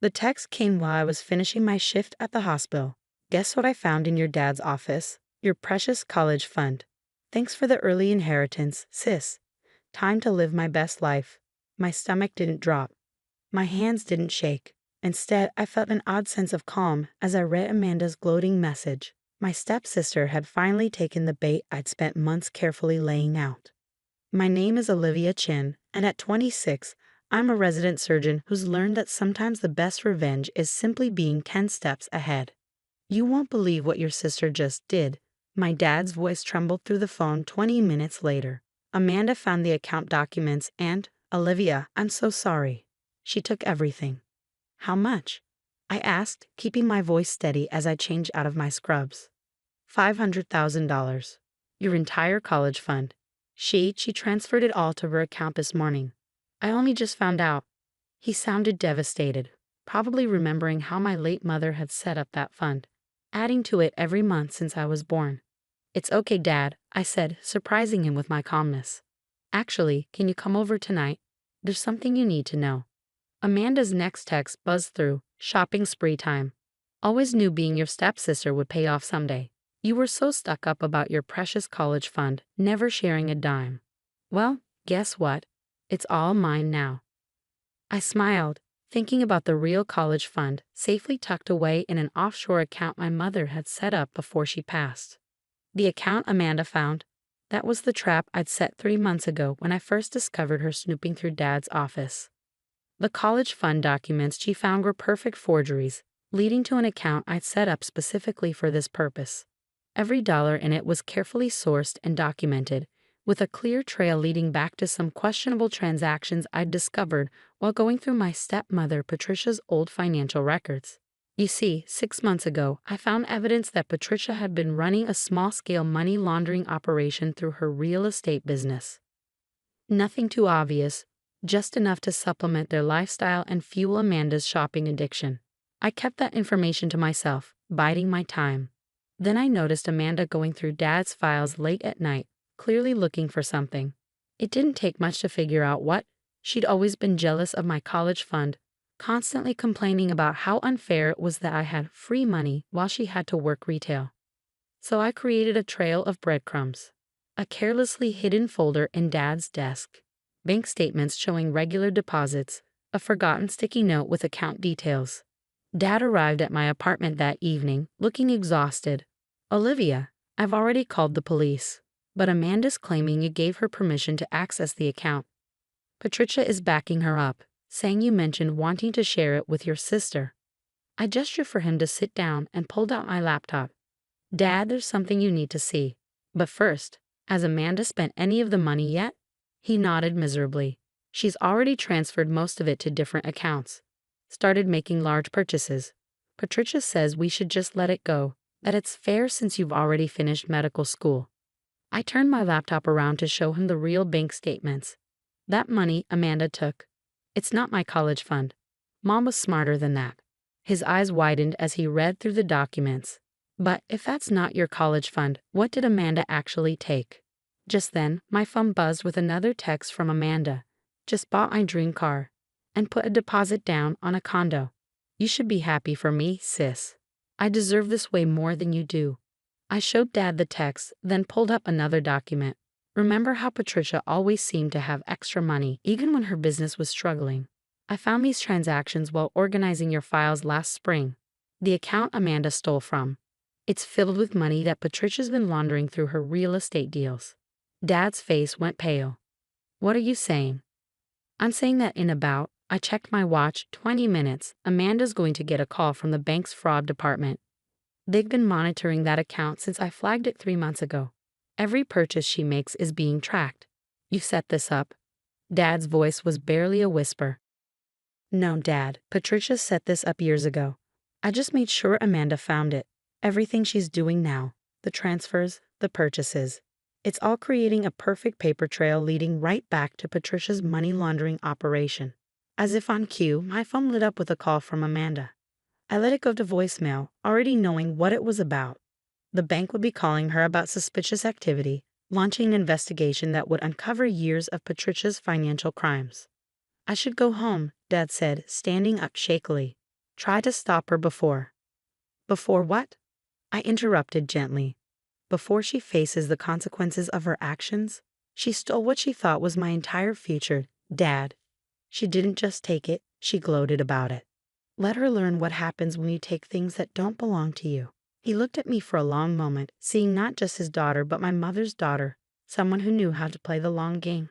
The text came while I was finishing my shift at the hospital. Guess what I found in your dad's office? Your precious college fund. Thanks for the early inheritance, sis. Time to live my best life. My stomach didn't drop. My hands didn't shake. Instead, I felt an odd sense of calm as I read Amanda's gloating message. My stepsister had finally taken the bait I'd spent months carefully laying out. My name is Olivia Chin, and at 26, I'm a resident surgeon who's learned that sometimes the best revenge is simply being 10 steps ahead. You won't believe what your sister just did. My dad's voice trembled through the phone 20 minutes later. Amanda found the account documents and, Olivia, I'm so sorry. She took everything. How much? I asked, keeping my voice steady as I changed out of my scrubs. $500,000. Your entire college fund. She transferred it all to her account this morning. I only just found out. He sounded devastated, probably remembering how my late mother had set up that fund, adding to it every month since I was born. It's okay, Dad, I said, surprising him with my calmness. Actually, can you come over tonight? There's something you need to know. Amanda's next text buzzed through, shopping spree time. Always knew being your stepsister would pay off someday. You were so stuck up about your precious college fund, never sharing a dime. Well, guess what? It's all mine now. I smiled, thinking about the real college fund, safely tucked away in an offshore account my mother had set up before she passed. The account Amanda found, that was the trap I'd set 3 months ago when I first discovered her snooping through Dad's office. The college fund documents she found were perfect forgeries, leading to an account I'd set up specifically for this purpose. Every dollar in it was carefully sourced and documented, with a clear trail leading back to some questionable transactions I'd discovered while going through my stepmother Patricia's old financial records. You see, 6 months ago, I found evidence that Patricia had been running a small-scale money laundering operation through her real estate business. Nothing too obvious, just enough to supplement their lifestyle and fuel Amanda's shopping addiction. I kept that information to myself, biding my time. Then I noticed Amanda going through Dad's files late at night, clearly looking for something. It didn't take much to figure out what. She'd always been jealous of my college fund, constantly complaining about how unfair it was that I had free money while she had to work retail. So I created a trail of breadcrumbs. A carelessly hidden folder in Dad's desk. Bank statements showing regular deposits, a forgotten sticky note with account details. Dad arrived at my apartment that evening, looking exhausted. Olivia, I've already called the police, but Amanda's claiming you gave her permission to access the account. Patricia is backing her up, saying you mentioned wanting to share it with your sister. I gestured for him to sit down and pulled out my laptop. Dad, there's something you need to see. But first, has Amanda spent any of the money yet? He nodded miserably. She's already transferred most of it to different accounts. Started making large purchases. Patricia says we should just let it go, that it's fair since you've already finished medical school. I turned my laptop around to show him the real bank statements. That money Amanda took. It's not my college fund. Mom was smarter than that. His eyes widened as he read through the documents. But if that's not your college fund, what did Amanda actually take? Just then, my phone buzzed with another text from Amanda. Just bought my dream car. And put a deposit down on a condo. You should be happy for me, sis. I deserve this way more than you do. I showed Dad the text, then pulled up another document. Remember how Patricia always seemed to have extra money, even when her business was struggling? I found these transactions while organizing your files last spring. The account Amanda stole from. It's filled with money that Patricia's been laundering through her real estate deals. Dad's face went pale. What are you saying? I'm saying that in about, I checked my watch, 20 minutes, Amanda's going to get a call from the bank's fraud department. They've been monitoring that account since I flagged it 3 months ago. Every purchase she makes is being tracked. You set this up. Dad's voice was barely a whisper. No, Dad, Patricia set this up years ago. I just made sure Amanda found it. Everything she's doing now, the transfers, the purchases. It's all creating a perfect paper trail leading right back to Patricia's money laundering operation. As if on cue, my phone lit up with a call from Amanda. I let it go to voicemail, already knowing what it was about. The bank would be calling her about suspicious activity, launching an investigation that would uncover years of Patricia's financial crimes. I should go home, Dad said, standing up shakily. Try to stop her before. Before what? I interrupted gently. Before she faces the consequences of her actions? She stole what she thought was my entire future, Dad. She didn't just take it, she gloated about it. Let her learn what happens when you take things that don't belong to you. He looked at me for a long moment, seeing not just his daughter but my mother's daughter, someone who knew how to play the long game.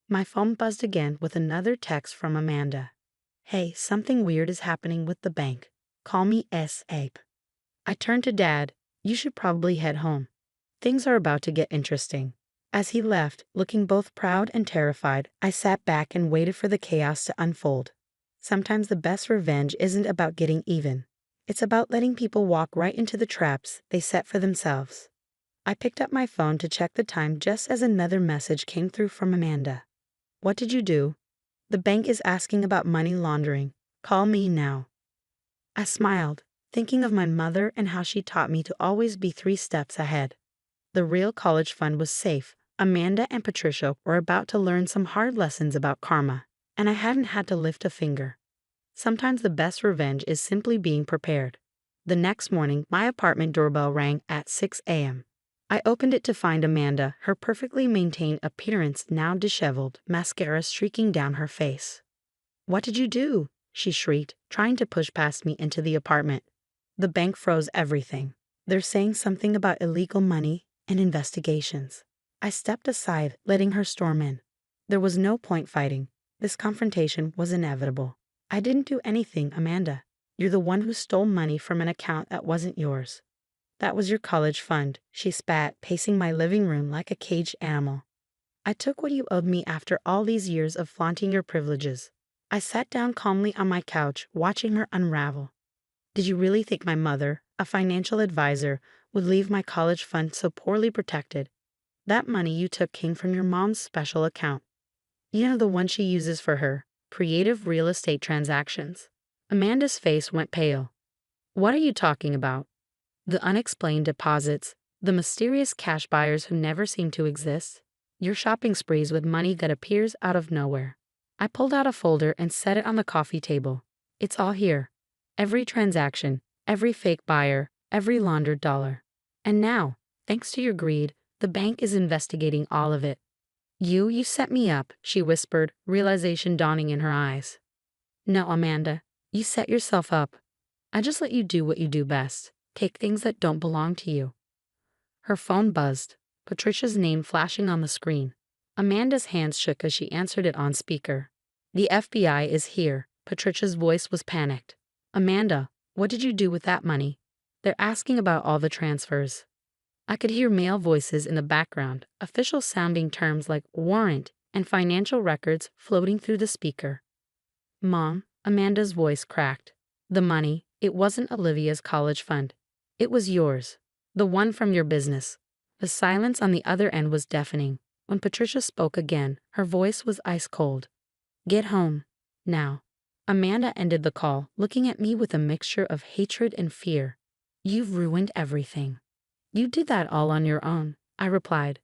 My phone buzzed again with another text from Amanda. Hey, something weird is happening with the bank. Call me S.A.P. I turned to Dad. You should probably head home. Things are about to get interesting. As he left, looking both proud and terrified, I sat back and waited for the chaos to unfold. Sometimes the best revenge isn't about getting even. It's about letting people walk right into the traps they set for themselves. I picked up my phone to check the time just as another message came through from Amanda. What did you do? The bank is asking about money laundering. Call me now. I smiled, thinking of my mother and how she taught me to always be 3 steps ahead. The real college fund was safe. Amanda and Patricia were about to learn some hard lessons about karma, and I hadn't had to lift a finger. Sometimes the best revenge is simply being prepared. The next morning, my apartment doorbell rang at 6 a.m. I opened it to find Amanda, her perfectly maintained appearance now disheveled, mascara streaking down her face. What did you do? She shrieked, trying to push past me into the apartment. The bank froze everything. They're saying something about illegal money and investigations. I stepped aside, letting her storm in. There was no point fighting. This confrontation was inevitable. I didn't do anything, Amanda. You're the one who stole money from an account that wasn't yours. That was your college fund, she spat, pacing my living room like a caged animal. I took what you owed me after all these years of flaunting your privileges. I sat down calmly on my couch, watching her unravel. Did you really think my mother, a financial advisor, would leave my college fund so poorly protected? That money you took came from your mom's special account. You know, the one she uses for her creative real estate transactions. Amanda's face went pale. What are you talking about? The unexplained deposits, the mysterious cash buyers who never seem to exist, your shopping sprees with money that appears out of nowhere. I pulled out a folder and set it on the coffee table. It's all here. Every transaction, every fake buyer, every laundered dollar. And now, thanks to your greed, the bank is investigating all of it. You set me up, she whispered, realization dawning in her eyes. No, Amanda, you set yourself up. I just let you do what you do best. Take things that don't belong to you. Her phone buzzed, Patricia's name flashing on the screen. Amanda's hands shook as she answered it on speaker. The FBI is here. Patricia's voice was panicked. Amanda, what did you do with that money? They're asking about all the transfers. I could hear male voices in the background, official-sounding terms like warrant and financial records floating through the speaker. Mom, Amanda's voice cracked. The money, it wasn't Olivia's college fund. It was yours. The one from your business. The silence on the other end was deafening. When Patricia spoke again, her voice was ice cold. Get home. Now. Amanda ended the call, looking at me with a mixture of hatred and fear. You've ruined everything. You did that all on your own, I replied.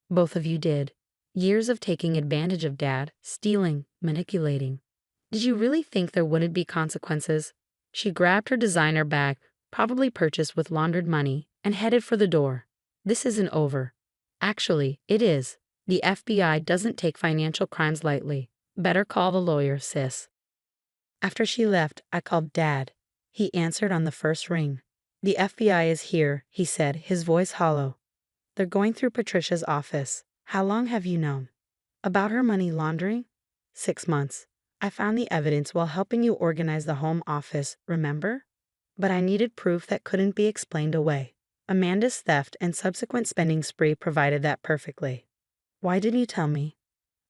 Both of you did. Years of taking advantage of Dad, stealing, manipulating. Did you really think there wouldn't be consequences? She grabbed her designer bag, probably purchased with laundered money, and headed for the door. This isn't over. Actually, it is. The FBI doesn't take financial crimes lightly. Better call the lawyer, sis. After she left, I called Dad. He answered on the first ring. The FBI is here, he said, his voice hollow. They're going through Patricia's office. How long have you known? About her money laundering? 6 months. I found the evidence while helping you organize the home office, remember? But I needed proof that couldn't be explained away. Amanda's theft and subsequent spending spree provided that perfectly. Why didn't you tell me?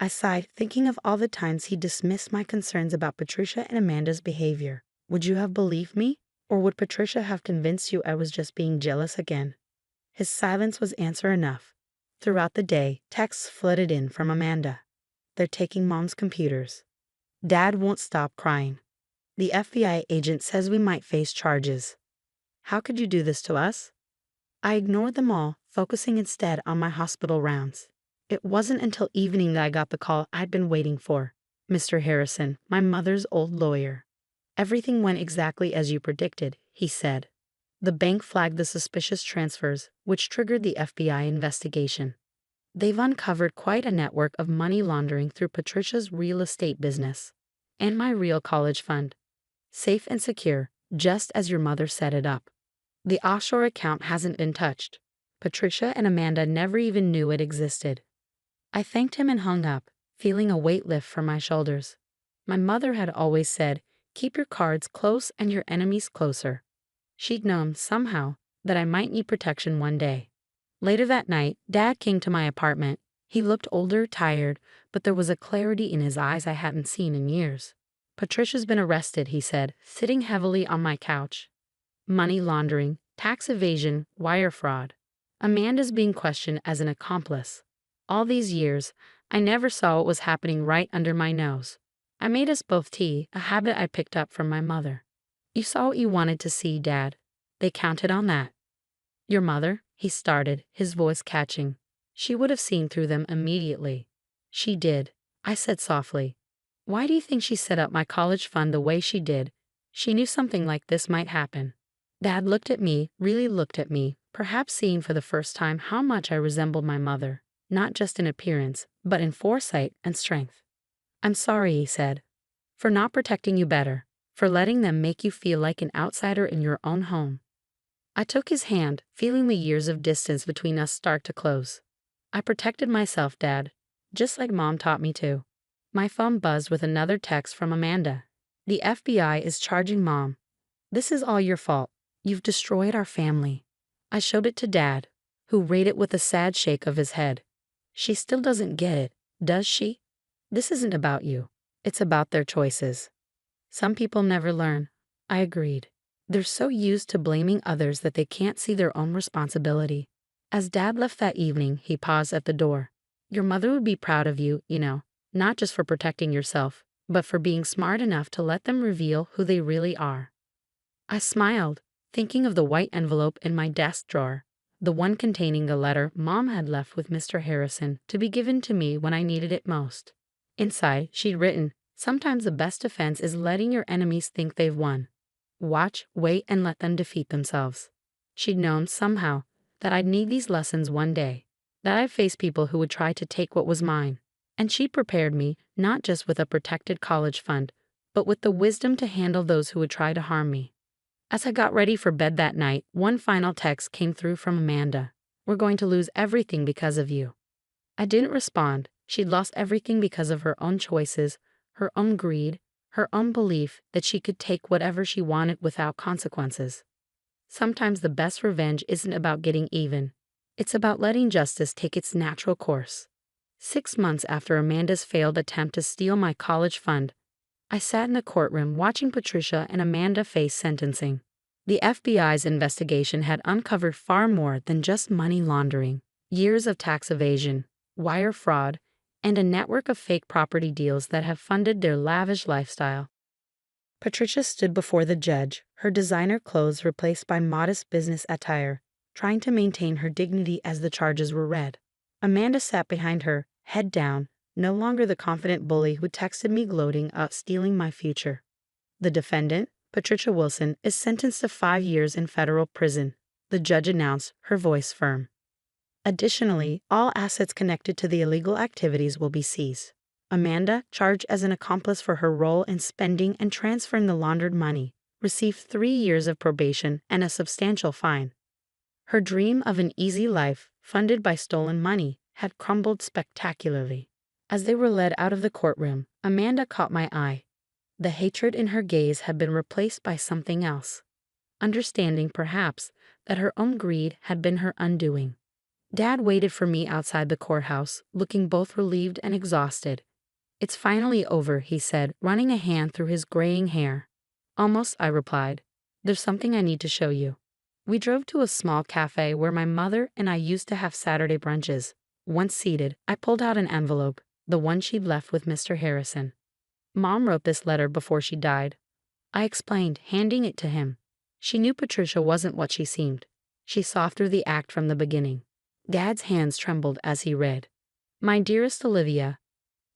I sighed, thinking of all the times he dismissed my concerns about Patricia and Amanda's behavior. Would you have believed me? Or would Patricia have convinced you I was just being jealous again? His silence was answer enough. Throughout the day, texts flooded in from Amanda. They're taking Mom's computers. Dad won't stop crying. The FBI agent says we might face charges. How could you do this to us? I ignored them all, focusing instead on my hospital rounds. It wasn't until evening that I got the call I'd been waiting for. Mr. Harrison, my mother's old lawyer. Everything went exactly as you predicted, he said. The bank flagged the suspicious transfers, which triggered the FBI investigation. They've uncovered quite a network of money laundering through Patricia's real estate business and my real college fund. Safe and secure, just as your mother set it up. The offshore account hasn't been touched. Patricia and Amanda never even knew it existed. I thanked him and hung up, feeling a weight lift from my shoulders. My mother had always said, keep your cards close and your enemies closer. She'd known, somehow, that I might need protection one day. Later that night, Dad came to my apartment. He looked older, tired, but there was a clarity in his eyes I hadn't seen in years. Patricia's been arrested, he said, sitting heavily on my couch. Money laundering, tax evasion, wire fraud. Amanda's being questioned as an accomplice. All these years, I never saw what was happening right under my nose. I made us both tea, a habit I picked up from my mother. You saw what you wanted to see, Dad. They counted on that. Your mother? He started, his voice catching. She would have seen through them immediately. She did, I said softly. Why do you think she set up my college fund the way she did? She knew something like this might happen. Dad looked at me, really looked at me, perhaps seeing for the first time how much I resembled my mother, not just in appearance, but in foresight and strength. I'm sorry, he said, for not protecting you better, for letting them make you feel like an outsider in your own home. I took his hand, feeling the years of distance between us start to close. I protected myself, Dad, just like Mom taught me to. My phone buzzed with another text from Amanda. The FBI is charging Mom. This is all your fault. You've destroyed our family. I showed it to Dad, who read it with a sad shake of his head. She still doesn't get it, does she? This isn't about you. It's about their choices. Some people never learn. I agreed. They're so used to blaming others that they can't see their own responsibility. As Dad left that evening, he paused at the door. Your mother would be proud of you, not just for protecting yourself, but for being smart enough to let them reveal who they really are. I smiled, thinking of the white envelope in my desk drawer, the one containing a letter Mom had left with Mr. Harrison to be given to me when I needed it most. Inside, she'd written, sometimes the best defense is letting your enemies think they've won. Watch, wait, and let them defeat themselves. She'd known, somehow, that I'd need these lessons one day, that I'd face people who would try to take what was mine. And she prepared me, not just with a protected college fund, but with the wisdom to handle those who would try to harm me. As I got ready for bed that night, one final text came through from Amanda. We're going to lose everything because of you. I didn't respond. She'd lost everything because of her own choices, her own greed, her own belief that she could take whatever she wanted without consequences. Sometimes the best revenge isn't about getting even. It's about letting justice take its natural course. 6 months after Amanda's failed attempt to steal my college fund, I sat in the courtroom watching Patricia and Amanda face sentencing. The FBI's investigation had uncovered far more than just money laundering, years of tax evasion, wire fraud, and a network of fake property deals that have funded their lavish lifestyle. Patricia stood before the judge, her designer clothes replaced by modest business attire, trying to maintain her dignity as the charges were read. Amanda sat behind her, head down, no longer the confident bully who texted me gloating about stealing my future. The defendant, Patricia Wilson, is sentenced to 5 years in federal prison, the judge announced, her voice firm. Additionally, all assets connected to the illegal activities will be seized. Amanda, charged as an accomplice for her role in spending and transferring the laundered money, received 3 years of probation and a substantial fine. Her dream of an easy life, funded by stolen money, had crumbled spectacularly. As they were led out of the courtroom, Amanda caught my eye. The hatred in her gaze had been replaced by something else. Understanding, perhaps, that her own greed had been her undoing. Dad waited for me outside the courthouse, looking both relieved and exhausted. It's finally over, he said, running a hand through his graying hair. Almost, I replied. There's something I need to show you. We drove to a small cafe where my mother and I used to have Saturday brunches. Once seated, I pulled out an envelope, the one she'd left with Mr. Harrison. Mom wrote this letter before she died. I explained, handing it to him. She knew Patricia wasn't what she seemed. She saw through the act from the beginning. Dad's hands trembled as he read. My dearest Olivia,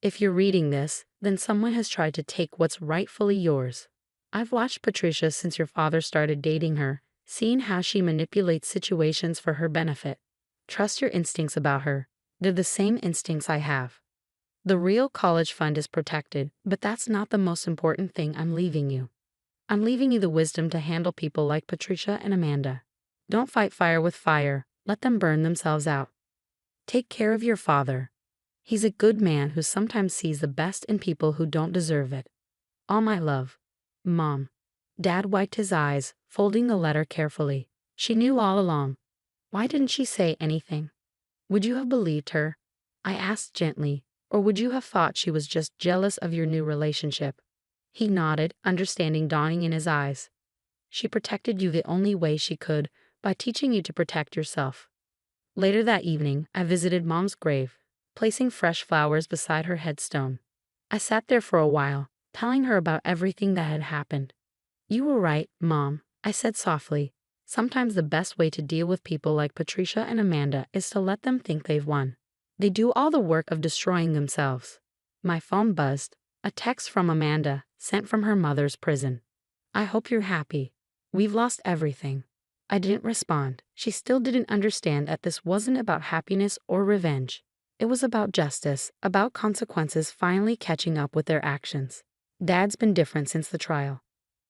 if you're reading this, then someone has tried to take what's rightfully yours. I've watched Patricia since your father started dating her, seeing how she manipulates situations for her benefit. Trust your instincts about her. They're the same instincts I have. The real college fund is protected, but that's not the most important thing I'm leaving you. I'm leaving you the wisdom to handle people like Patricia and Amanda. Don't fight fire with fire, let them burn themselves out. Take care of your father. He's a good man who sometimes sees the best in people who don't deserve it. All my love. Mom. Dad wiped his eyes, folding the letter carefully. She knew all along. Why didn't she say anything? Would you have believed her? I asked gently, or would you have thought she was just jealous of your new relationship? He nodded, understanding dawning in his eyes. She protected you the only way she could, by teaching you to protect yourself. Later that evening, I visited Mom's grave, placing fresh flowers beside her headstone. I sat there for a while, telling her about everything that had happened. You were right, Mom, I said softly. Sometimes the best way to deal with people like Patricia and Amanda is to let them think they've won. They do all the work of destroying themselves. My phone buzzed. A text from Amanda, sent from her mother's prison. I hope you're happy. We've lost everything. I didn't respond. She still didn't understand that this wasn't about happiness or revenge. It was about justice, about consequences finally catching up with their actions. Dad's been different since the trial.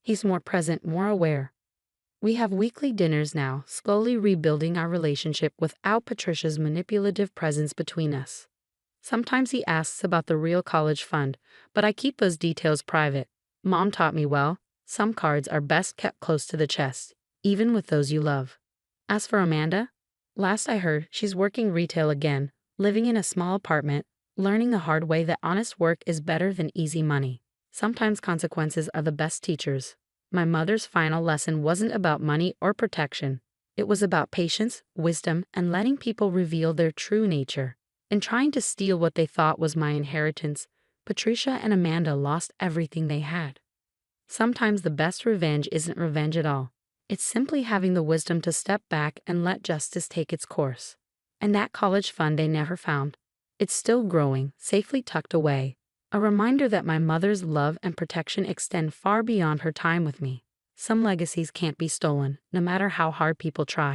He's more present, more aware. We have weekly dinners now, slowly rebuilding our relationship without Patricia's manipulative presence between us. Sometimes he asks about the real college fund, but I keep those details private. Mom taught me well, some cards are best kept close to the chest, even with those you love. As for Amanda, last I heard, she's working retail again, living in a small apartment, learning the hard way that honest work is better than easy money. Sometimes consequences are the best teachers. My mother's final lesson wasn't about money or protection. It was about patience, wisdom, and letting people reveal their true nature. In trying to steal what they thought was my inheritance, Patricia and Amanda lost everything they had. Sometimes the best revenge isn't revenge at all. It's simply having the wisdom to step back and let justice take its course. And that college fund they never found. It's still growing, safely tucked away. A reminder that my mother's love and protection extend far beyond her time with me. Some legacies can't be stolen, no matter how hard people try.